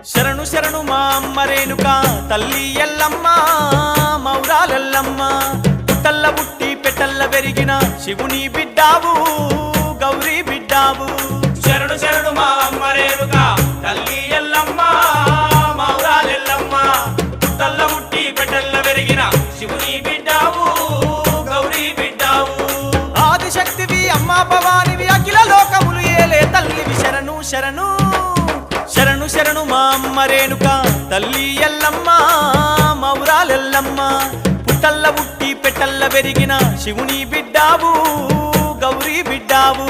శరణు శరణు మా అమ్మ రేణుక తల్లి ఎల్లమ్మ మౌరాలెల్లమ్మ పుట్టల్ల పుట్టి పెట్టల్ల పెరిగిన శివుని బిడ్డావు గౌరీ బిడ్డావు శరణు శరణు మా అమ్మ రేణుక తల్లి ఎల్లమ్మ మౌరాలెల్లమ్మ పుట్టల్ల పుట్టి పెట్టల్ల పెరిగిన శివుని బిడ్డావు గౌరీ బిడ్డావు ఆదిశక్తివి అమ్మ భవానివి అఖిల లోకములు ఏలే తల్లివి శరణు శరణు శరణు శరణు మా అమ్మ రేణుక తల్లి ఎల్లమ్మ మౌరాలెల్లమ్మ పుట్టల్ల పుట్టి పెట్టల్ల పెరిగిన శివుని బిడ్డావు గౌరీ బిడ్డావు